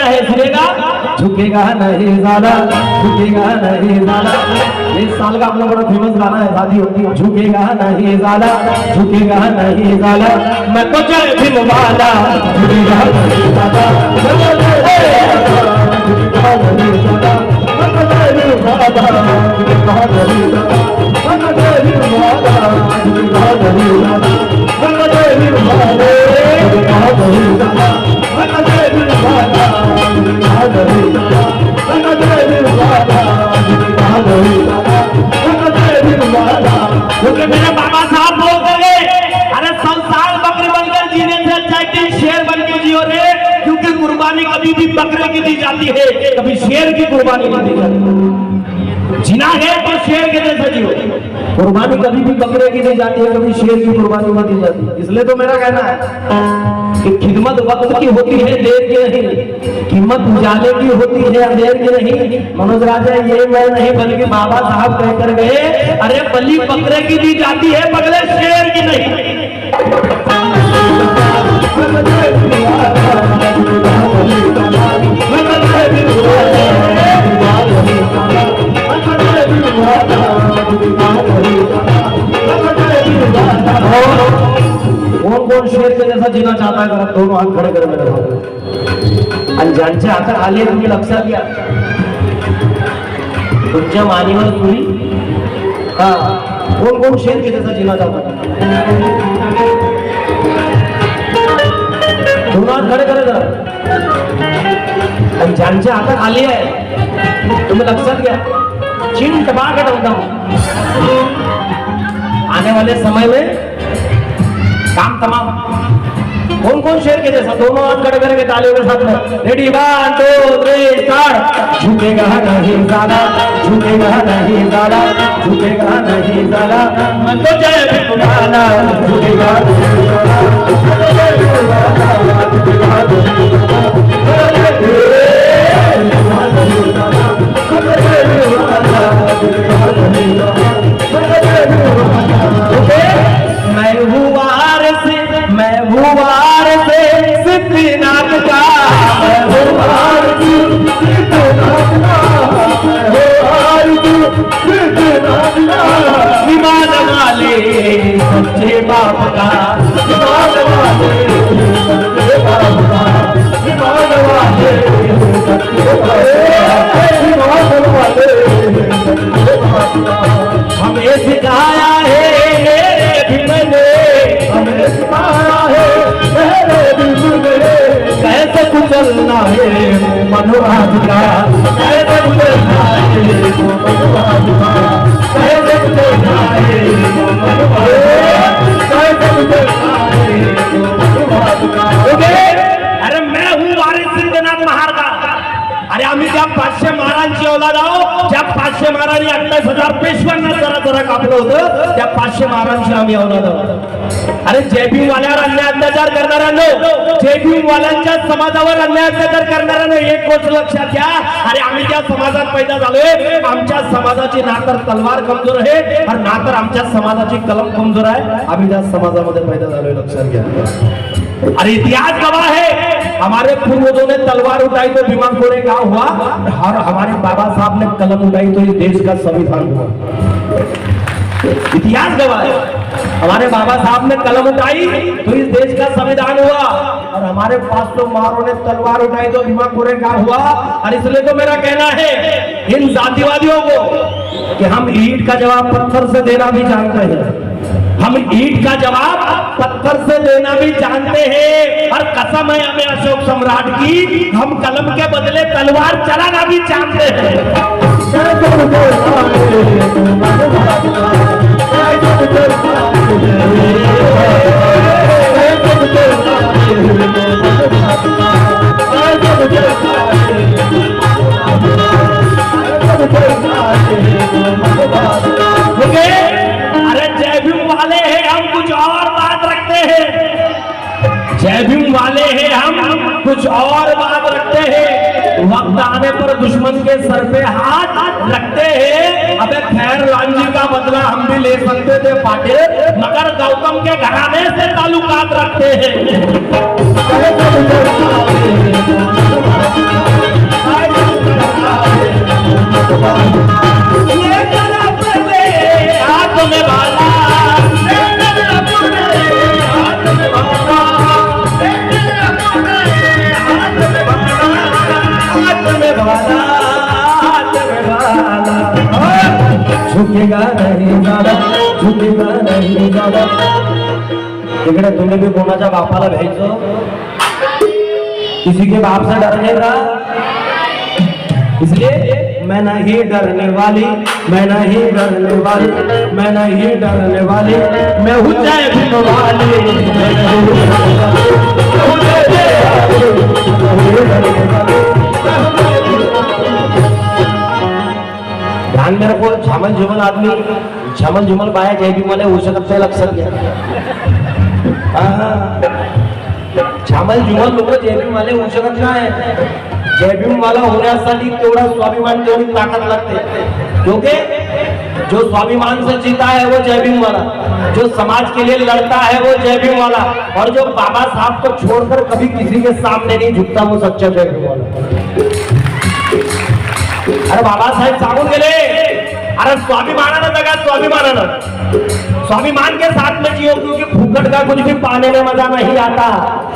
है, सुनेगा? झुकेगा नहीं साला, झुकेगा नहीं साला। इस साल का अपना बड़ा फेमस गाना है शादी होती है। झुकेगा नहीं साला, झुकेगा नहीं साला, मैं तो जय भीम वाला, झुकेगा नहीं साला, झुकेगा नहीं साला, क्योंकि मेरे बाबा साहब बोल गए, अरे संसार बकरे बनकर जीने से अच्छा कि शेर बन के जियो रे, क्योंकि कुर्बानी कभी भी बकरे की दी जाती है, कभी शेर की कुर्बानी नहीं दी जाती। जीना है तो शेर के जैसा जियो, कुर्बानी कभी भी बकरे की दी जाती है, कभी शेर की कुर्बानी नहीं दी जाती। इसलिए तो मेरा कहना है कि खिदमत वक्त की होती है, देर की नहीं। कीमत उजाले की होती है, अंधेर की नहीं। मनोज राजा ये मैं नहीं बल्कि बाबा साहब कहकर गए, अरे बलि बकरे की दी जाती है, बगले शेर की नहीं। कौन कौन शेर के जैसा जीना चाहता है? जरा दोनों हाथ खड़े कर मेरे साथ। ज्यांच्या हातात आले तुम्ही लक्षात घ्या, तुमच्या मानेवर तुम्ही हा कौन कौन शेर के जैसा जीना चाहता है? दोनों हाथ खड़े करे जरा। ज्यांच्या हातात आली आहे तुम्ही लक्षात घ्या, चिन टपा के डालता हूं। आने वाले समय में काम तमाम। कौन कौन शेर के जैसा? दोनों हाथ खड़े करेंगे तालियों के साथ में। Ready 1 2 3 start. झुकेगा नहीं साला, झुकेगा नहीं साला, झुकेगा नहीं साला, मैं तो जय भीम वाला, झुकेगा नहीं साला, झुकेगा नहीं मैं हूँ वारिस सिद्धनाथ का, मैं हूँ वारिस सिद्धनाथ का, मैं हूँ वारिस सिद्धनाथ का, विमान वाले सच्चे बाप का, विमान वाले सच्चे बाप का, विमान वाले सच्चे बाप का, हमें सिखाया है भीम ने, हमें सिखाया है मेरे भीम ने, कैसे गुजरना है मनोराज का, कैसे गुजरना है मनोराज का, कैसे गुजरना है कैसे गुजरना है मनोराज का। अरे मैं हूँ वारिस सिद्धनाथ महाराज का। अरे आम्ही त्या 500 महाराजांची औलाद आहोत, ज्या 500 महाराजांनी 28,000 पेशव्यांना जरा जरा कापलं होतं, त्या 500 महाराजांची आम्ही औलाद आहोत। अरे जय भीम वाल्यावर अन्याय अत्याचार करणाऱ्यांनो, जय भीम वाल्यांच्या समाजावर अन्याय अत्याचार करणाऱ्यांनो एक गोष्ट लक्षात घ्या, अरे आम्ही त्या समाजात पैदा झालोय, आमच्या समाजाची ना तर तलवार कमजोर आहे आणि ना तर आमच्या समाजाची कलम कमजोर आहे, आम्ही त्या समाजामध्ये पैदा झालोय, लक्षात घ्या। अरे इतिहास गवाह है, हमारे पूर्वजों ने तलवार उठाई तो भीमाकोरे गांव हुआ, और हमारे बाबा साहब ने कलम उठाई तो इस देश का संविधान हुआ। इतिहास गवाह है, हमारे बाबा साहब ने कलम उठाई तो इस देश का संविधान हुआ, और हमारे 500 मारों ने तलवार उठाई तो भीमाकोरे गांव हुआ। और इसलिए तो मेरा कहना है इन जातिवादियों को कि हम ईंट का जवाब पत्थर से देना भी जानते हैं, हम ईंट का जवाब पत्थर से देना भी जानते हैं, और कसम है हमें अशोक सम्राट की, हम कलम के बदले तलवार चलाना भी जानते हैं। अरे जय भीम वाले हैं हम, कुछ और बात रखते हैं। जय भीम वाले हैं हम, कुछ और बात रखते हैं। वक्त आने पर दुश्मन के सर पे हाथ रखते हैं। अबे खैर लांजी का बदला हम भी ले सकते थे पाटिल, मगर गौतम के घराने से ताल्लुकात रखते हैं। झुकेगा नहीं साला, झुकेगा नहीं साला. तिकडे तुम्ही भी कोणाच्या बापाला घ्यायचं, किसी के बाप से डरने का, इसलिए मैं नहीं डरने वाली, मैं नहीं डरने वाली, मैं नहीं डरने वाली, मैं हूँ जय भीम वाली, मैं नहीं ध्यान में रखो. झमल झुमल आदमी, झमल झुमल बाया जय भीम वाले होऊ शकत नाही, लक्षात घ्या. झमल झुमल लोक जय भीम वाले होऊ शकत नाही. जय भीम वाला होण्यासाठी तेवढा स्वाभिमान, तेवढी ताकद लागते. क्योंकि जो स्वाभिमान से जीता है वो जय भीम वाला, जो समाज के लिए लड़ता है वो जय भीम वाला, और जो बाबा साहब को छोड़कर कभी किसी के सामने नहीं झुकता वो सच्चा जय भीम वाला. अरे बाबासाहेब सांगून गेले, अरे स्वाभिमानानं जगा, स्वाभिमानानं, स्वाभिमान के साथ में जियो, क्योंकि फूकट का कुछ भी पाने में मजा नहीं आता.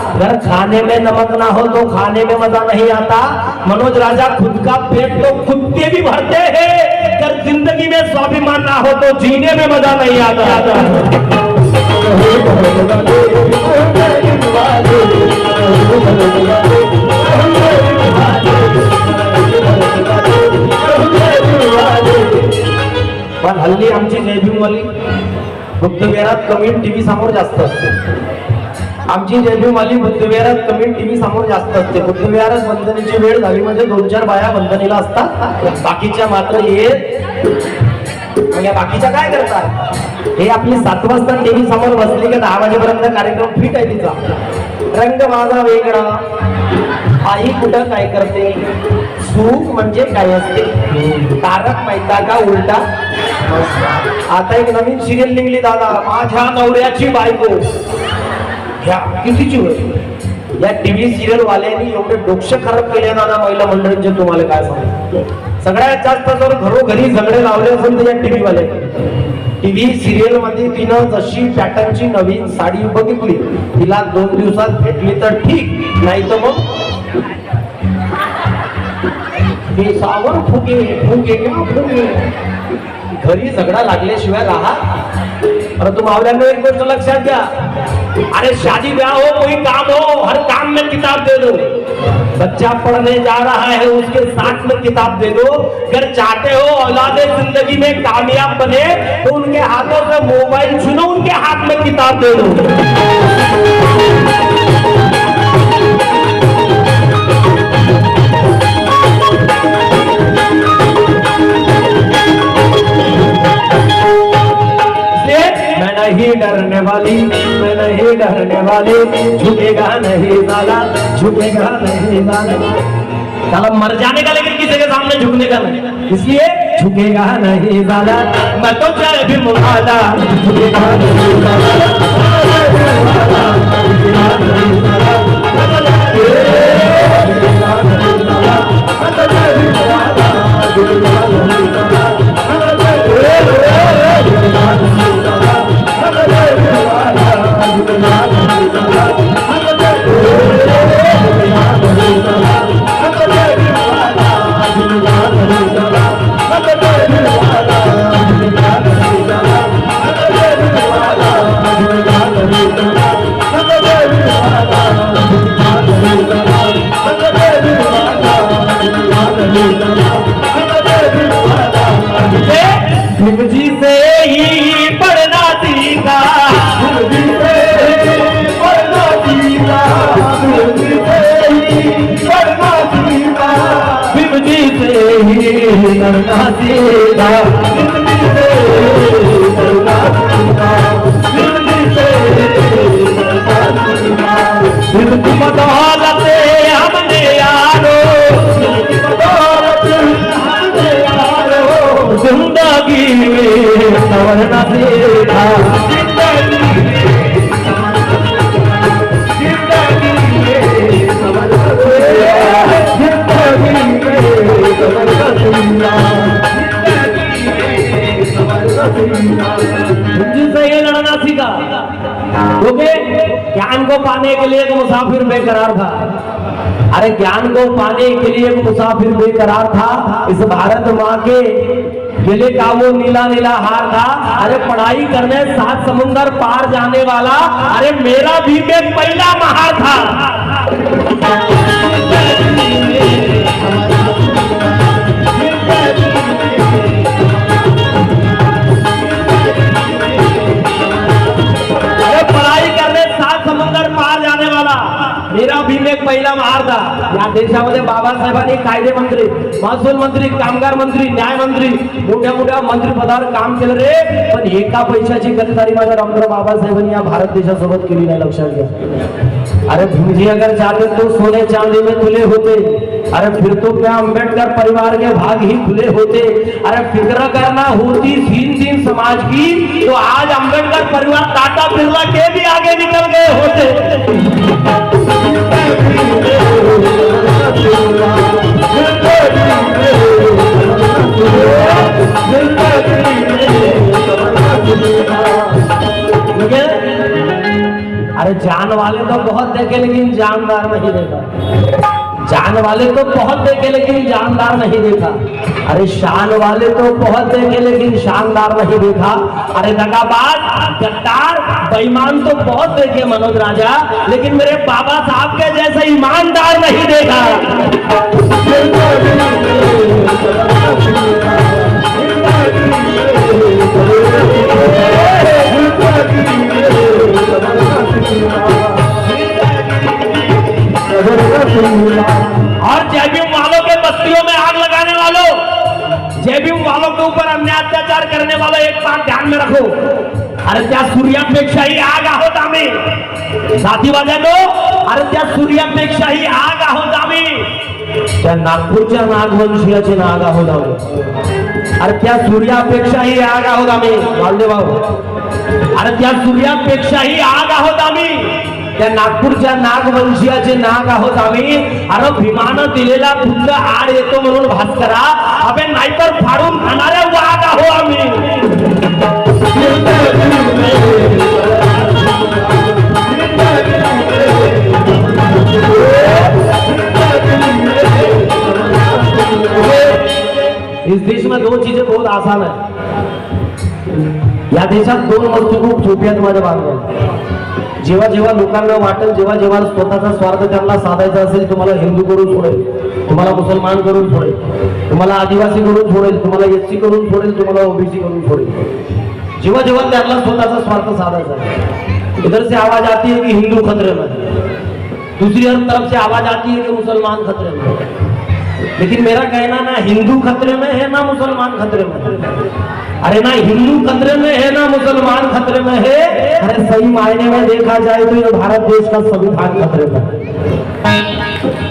अगर खाने में नमक ना हो तो खाने में मजा नहीं आता. मनोज राजा खुद का पेट तो कुत्ते भी भरते हैं, अगर जिंदगी में स्वाभिमान ना हो तो जीने में मजा नहीं आता. पण हल्ली आमची जय भीमवाली बुद्धविहारात कमी, टीव्ही समोर जास्त असते. आमची जय भीमवाली बुद्धविहारात कमी, टीव्ही समोर जास्त असते. बुद्धविहारात वंदनेची वेळ झाली म्हणजे 2-4 बाया वंदनेला असतात, बाकीच्या मात्र येत. मग या बाकीच्या काय करतात, हे आपली 7 वाजता टीव्ही समोर बसली की 10 वाजेपर्यंत कार्यक्रम फिट आहे तिचा. रंग माझा वेगळा, आई कुठं काय करते, सूप म्हणजे काय असते, तारक मेहता का उलटा. आता एक नवीन सिरियल निघली दादा, माझ्या नवऱ्याची बायको. ह्या कितीची होती, या टीव्ही सिरियल वाल्यांनी एवढे डोक्ष खराब केले दादा महिला मंडळींचे, तुम्हाला काय सांगू. सगळ्यात जास्त जर घरोघरी झगडे लावले असेल तर या टीव्ही वाले. टीव्ही सिरियल मध्ये तिनं जशी पॅटर्नची नवीन साडी बघितली, तिला 2 दिवसात भेटली तर ठीक, नाही तर मग केसावर फुगे फुगे फुगे. घरी झगडा लागल्याशिवाय राहा. परंतु मावल्यांना एक गोष्ट लक्षात घ्या, अरे शादी ब्याह हो, कोई काम हो, हर काम में किताब दे दो. बच्चा पढ़ने जा रहा है उसके साथ में किताब दे दो. अगर चाहते हो औलादे जिंदगी में कामयाब बने तो उनके हाथों से मोबाइल छीनो, उनके हाथ में किताब दे दो. मैं नहीं डरने वाली, मैं नहीं डरने वाली, झुकेगा नहीं साला, झुकेगा नहीं साला. साला मर जाने का लेकिन किसी के सामने झुकने का नहीं, इसलिए झुकेगा नहीं साला. मैं तो जय भीम वाला, झुकेगा नहीं जी से ही पढ़ना सीखा, पढ़ना सीखा, पढ़ना सीखा, भीम जी से ही लड़ना सीखा, भीम जी से लड़ना सीखा, भीम जी से लड़ना सीखा. भीम की बदौलत हमने यारो, जिंदगी में संवरना सीखा, जिंदगी में संवरना सीखा, जिंदगी में संवरना सीखा. जिनसे ये लड़ना सीखा, क्योंकि ज्ञान को पाने के लिए एक मुसाफिर बेकरार था. अरे ज्ञान को पाने के लिए एक मुसाफिर बेकरार था. इस भारत माँ के गिले का वो नीला नीला हार था। अरे पढ़ाई करने 7 समुंदर पार जाने वाला, अरे मेरा भी में पहला महार था। अरे पढ़ाई करने 7 समुंदर पार जाने वाला मेरा भीम एक पहिला महार था। या देशामध्ये बाबासाहेबांनी कायदे मंत्री, महसूल मंत्री, कामगार मंत्री, न्याय मंत्री, मोठ्या मोठ्या मंत्रिपदावर काम केलं रे, पण एका पैशाची गद्दारी माझ्या डॉक्टर बाबासाहेबांनी या भारत देशासोबत केली नाही, लक्षात घ्या। अरे भीमजी अगर चाहते तो सोने चांदी में तुले होते, अरे फिर तो क्या अम्बेडकर परिवार के भाग ही खुले होते। अरे फिक्र करना होती दीन समाज की तो आज अम्बेडकर परिवार टाटा बिरला के भी आगे निकल गए होते। अरे जान वाले तो बहुत देखे लेकिन जानदार नहीं देखा। जान वाले तो बहुत देखे लेकिन जानदार नहीं देखा। अरे शान वाले तो बहुत देखे लेकिन शानदार नहीं देखा। अरे दगाबाज, गद्दार, बेईमान तो बहुत देखे मनोज राजा, लेकिन मेरे बाबा साहब के जैसे ईमानदार नहीं देखा। और जयभीम वालों के बस्तियों में आग लगाने वालों, जयभीम वालों के ऊपर अन्याय अत्याचार करने वालों, एक बात ध्यान में रखो, अरे त्या सूर्यापेक्षाही आग आहोत आम्ही। साथीवाद्यांनो, अरे त्या सूर्यापेक्षाही आग आहोत आम्ही। त्या नागपूरच्या नागवंशीयाचे नाग आहोत आम्ही। अरे त्या सूर्यापेक्षाही आग आहोत आम्ही, मालदेव भाऊ। अरे त्या सूर्यापेक्षाही आग आहोत आम्ही, त्या नागपूरच्या नागवंशीयाचे नाग आहोत आम्ही। अरे भीमानं दिलेला खुद्द आड येतो म्हणून भास्करा, अबे नाहीतर फाडून खाणाऱ्या वाघ आहो आम्ही। इस देश में 2 चीजें बहुत आसान है। या देशात 2 वस्तू खूप सोप्या माझ्या बांधल्या। जेव्हा जेव्हा लोकांना वाटेल, जेव्हा जेव्हा स्वतःचा स्वार्थ त्यांना साधायचा असेल, तुम्हाला हिंदू करून सोडेल, तुम्हाला मुसलमान करून सोडेल, तुम्हाला आदिवासी करून सोडेल, तुम्हाला एससी करून सोडेल, तुम्हाला ओबीसी करून सोडेल। जेव्हा जेव्हा त्यांना स्वतःचा स्वार्थ साधायचा, इधर से आवाज आती है कि हिंदू खतरे में, दूसरी तरफ से आवाज आती है कि मुसलमान खतरे में। लेकिन मेरा कहना ना हिंदू खतरे में है ना मुसलमान खतरे में। अरे ना हिंदू खतरे में है ना मुसलमान खतरे में है। अरे सही मायने में देखा जाए तो ये भारत देश का संविधान खतरे में है।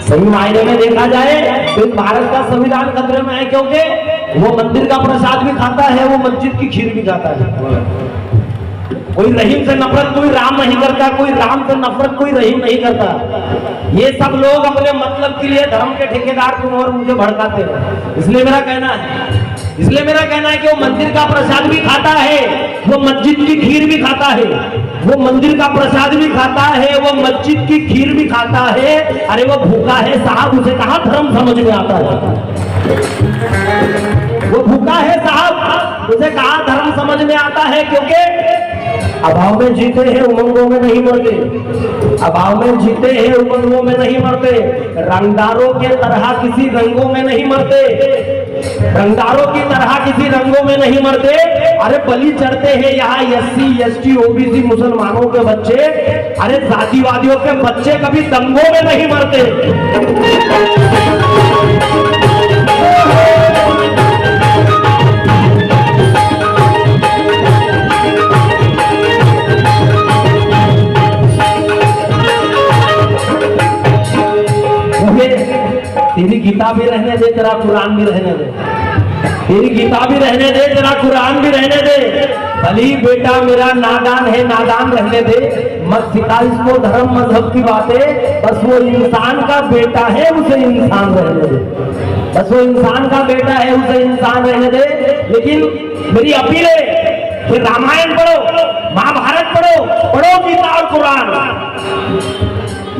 सही मायने में देखा जाए तो भारत का संविधान खतरे में है, क्योंकि वो मंदिर का प्रसाद भी खाता है, वो मस्जिद की खीर भी खाता है। कोई रहीम से नफरत कोई राम नहीं करता, कोई राम से नफरत कोई रहीम नहीं करता। ये सब लोग अपने मतलब के लिए धर्म के ठेकेदार तुम और मुझे भड़काते हैं। इसलिए मेरा कहना है कि वो मंदिर का प्रसाद भी खाता है, वो मस्जिद की खीर भी खाता है। वो मंदिर का प्रसाद भी खाता है, वो मस्जिद की खीर भी खाता है। अरे वो भूखा है साहब, उसे कहाँ धर्म समझ में आता है। वो भूखा है साहब, उसे कहाँ धर्म समझ में आता है, क्योंकि अभाव में जीते हैं, उमंगों में नहीं मरते। अभाव में जीते हैं, उमंगों में नहीं मरते। रंगदारों के तरह किसी रंगों में नहीं मरते, रंगदारों की तरह किसी रंगों में नहीं मरते। अरे बलि चढ़ते हैं यहाँ एससी एसटी ओबीसी मुसलमानों के बच्चे। अरे जातिवादियों के बच्चे कभी दंगों में नहीं मरते। तेरी गीता भी रहने दे, तेरा कुरान भी रहने दे। तेरी गीता भी रहने दे, तेरा कुरान भी रहने दे। भली बेटा मेरा नादान है, नादान रहने दे। मत सिखा इसको धर्म मजहब की बातें, बस वो इंसान का बेटा है, उसे इंसान रहने दे। बस वो इंसान का बेटा है, उसे इंसान रहने दे। लेकिन मेरी अपील है कि रामायण पढ़ो, महाभारत पढ़ो, पढ़ो गीता और कुरान।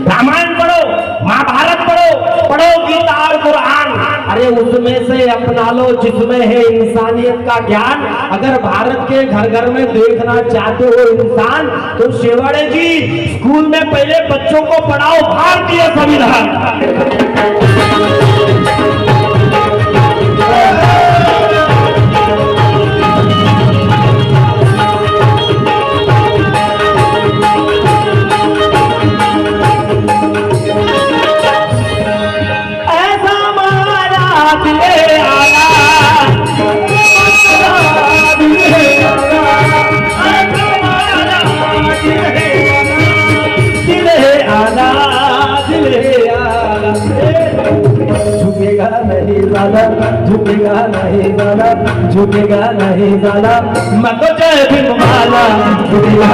रामायण पढ़ो, महाभारत पढ़ो, पढ़ो गीता और कुरान। अरे अरे उसमें से अपना लो जिसमें है इंसानियत का ज्ञान। अगर भारत के घर घर में देखना चाहते हो इंसान, तो शेवाड़े जी स्कूल में पहले बच्चों को पढ़ाओ भारतीय संविधान। झुकेगा नहीं साला, झुकेगा नहीं साला, झुकेगा नहीं साला, मैं तो जय भीम वाला, झुकेगा